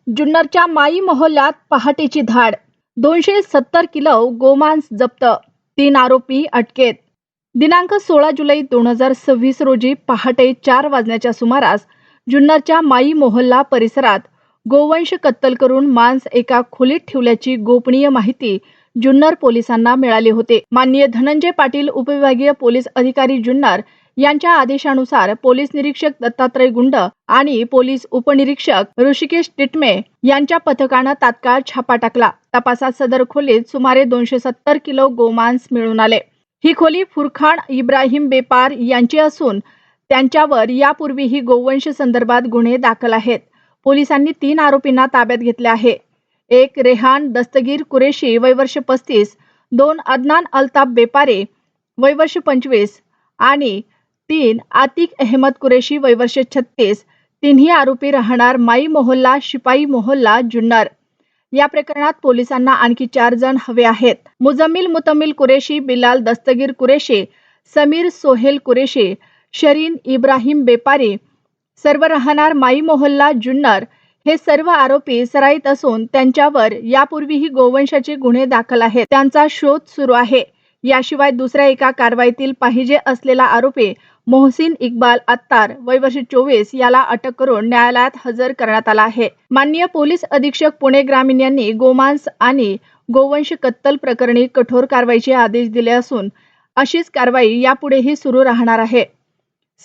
जुन्नरच्या माई मोहल्ल्यात पहाटेची धाड. 270 किलो गोमांस जप्त. 3 आरोपी अटकेत. दिनांक 16 जुलै 2026 रोजी पहाटे 4 वाजण्याच्या सुमारास जुन्नरच्या माई मोहल्ला परिसरात गोवंश कत्तल करून मांस एका खोलीत ठेवल्याची गोपनीय माहिती जुन्नर पोलिसांना मिळाली होती. माननीय धनंजय पाटील उपविभागीय पोलीस अधिकारी जुन्नर यांच्या आदेशानुसार पोलीस निरीक्षक दत्तात्रय गुंड आणि पोलीस उपनिरीक्षक ऋषिकेश टिटमे यांच्या पथकानं तात्काळ छापा टाकला. तपासात सदर खोलीत सुमारे 270 किलो गोमांस मिळून आले. ही खोली फुरखान इब्राहिम बेपार यांची असून त्यांच्यावर यापूर्वीही गोवंश संदर्भात गुन्हे दाखल आहेत. पोलिसांनी 3 आरोपींना ताब्यात घेतले आहे. 1 रेहान दस्तगीर कुरेशी वय वर्ष 35, 2 अदनान अल्ताफ बेपारे वय वर्ष 25 आणि 3 आतिक अहमद कुरेशी वय वर्ष 36. तिन्ही आरोपी राहणार माई मोहल्ला शिपाई मोहल्ला जुन्नर. या प्रकरणात पोलिसांना आणखी 4 जण हवे आहेत. मुजम्मिल मुतमिल कुरेशी, बिलाल दस्तगीर कुरेशी, समीर सोहेल कुरेशी, शरीन इब्राहिम बेपारी सर्व राहणार माई मोहल्ला जुन्नर हे सर्व आरोपी सराईत असून त्यांच्यावर यापूर्वीही गोवंशाचे गुन्हे दाखल आहेत. त्यांचा शोध सुरू आहे. याशिवाय दुसऱ्या एका कारवाईतील पाहिजे असलेला आरोपी मोहसिन इक्बाल अत्तार वय वर्ष 24 याला अटक करून न्यायालयात हजर करण्यात आला आहे. माननीय पोलीस अधीक्षक पुणे ग्रामीण यांनी गोमांस आणि गोवंश कत्तल प्रकरणी कठोर कारवाईचे आदेश दिले असून अशीच कारवाई यापुढेही सुरू राहणार आहे.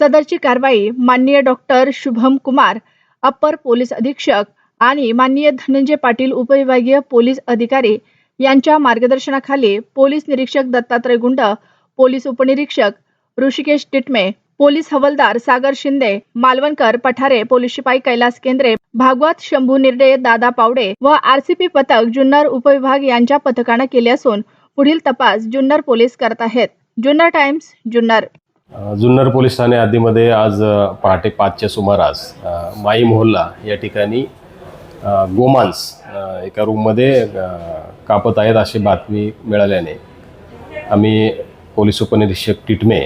सदरची कारवाई माननीय doctor Shubham Kumar upper police अधीक्षक आणि माननीय धनंजय पाटील उपविभागीय पोलीस अधिकारी यांच्या मार्गदर्शनाखाली पोलीस निरीक्षक दत्तात्रय गुंड, पोलीस उपनिरीक्षक ऋषिकेश टिटमे, पोलीस हवालदार सागर शिंदे, मालवणकर पठारे, पोलीस शिपाई कैलास केंद्रे, भागवत शंभू निर्डे, दादा पावडे व आरसीपी पथक जुन्नर उपविभाग यांच्या पथकाने केले असून पुढील तपास जुन्नर पोलीस करत आहेत. जुन्नर टाइम्स जुन्नर. जुन्नर पोलीस ठाणे हद्दीमध्ये आज पहाटे 5च्या सुमारास माई मोहल्ला या ठिकाणी गोमांस एका रूममध्ये कापत आहेत अशी बातमी मिळाल्याने आम्ही पोलीस उपनिरीक्षक टिटमे,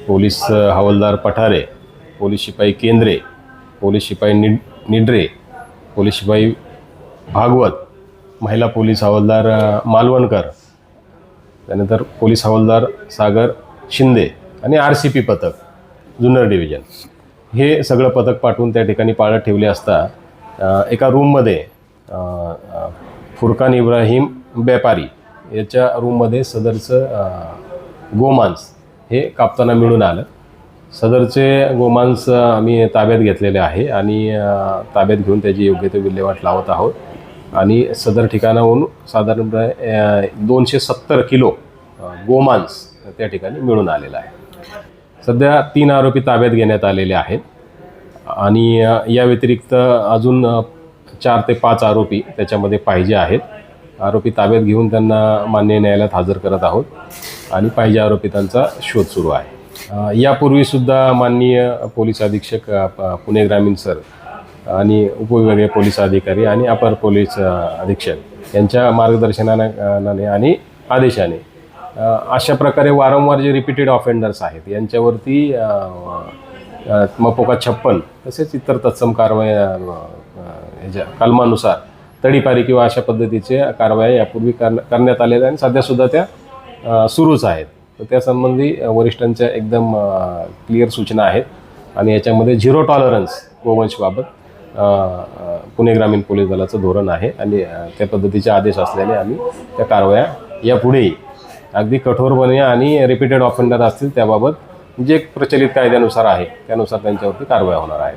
पोलीस हवालदार पठारे, पोलीस शिपाई केंद्रे, पोलीस शिपाई निडरे, पोलीस शिपाई भागवत, महिला पोलीस हवालदार मालवणकर, त्यानंतर पोलीस हवालदार सागर शिंदे आणि आरसीपी पथक जुन्नर डिव्हिजन हे सगळं पथक पाठवून त्या ठिकाणी पाळत ठेवले असता एका रूममध्ये फुरखान इब्राहिम बेपारी याच्या रूममध्ये सदरचं गोमांस हे कापताना मिळून आलं. सदरचे गोमांस आम्ही ताब्यात घेतलेले आहे आणि ताब्यात घेऊन त्याची योग्य ते विल्हेवाट लावत आहोत आणि सदर ठिकाणाहून साधारणपणे 270 किलो गोमांस त्या ठिकाणी मिळून आलेला आहे. सध्या 3 आरोपी ताब्यात घेण्यात आलेले आहेत आणि या व्यतिरिक्त अजून 4 ते 5 आरोपी त्याच्यामध्ये पाहिजे आहेत. आरोपी ताब्यात घेऊन त्यांना मान्य न्यायालयात हजर करत आहोत आणि पाहिजे आरोपितांचा शोध सुरू आहे. यापूर्वीसुद्धा माननीय पोलीस अधीक्षक पुणे ग्रामीण सर आणि उपविभागीय पोलीस अधिकारी आणि अपर पोलीस अधीक्षक यांच्या मार्गदर्शनाने आणि आदेशाने अशा प्रकारे वारंवार जे रिपीटेड ऑफेंडर्स आहेत यांच्यावरती मपोका 56 तसेच इतर तत्सम कारवाई ह्याच्या कलमानुसार तडीपारी किंवा अशा पद्धतीचे कारवाया यापूर्वी करण्यात आलेल्या आणि सध्यासुद्धा त्या सुरूच आहेत. तर त्यासंबंधी वरिष्ठांच्या एकदम क्लिअर सूचना आहेत आणि याच्यामध्ये 0 टॉलरन्स गोवंशबाबत पुणे ग्रामीण पोलीस दलाचं धोरण आहे आणि त्या पद्धतीचे आदेश असल्याने आम्ही त्या कारवाया यापुढेही अगदी कठोरपणे आणि रिपीटेड ऑफेंडर असतील त्याबाबत जे प्रचलित कायद्यानुसार आहे त्यानुसार त्यांच्यावरती कारवाया होणार आहे.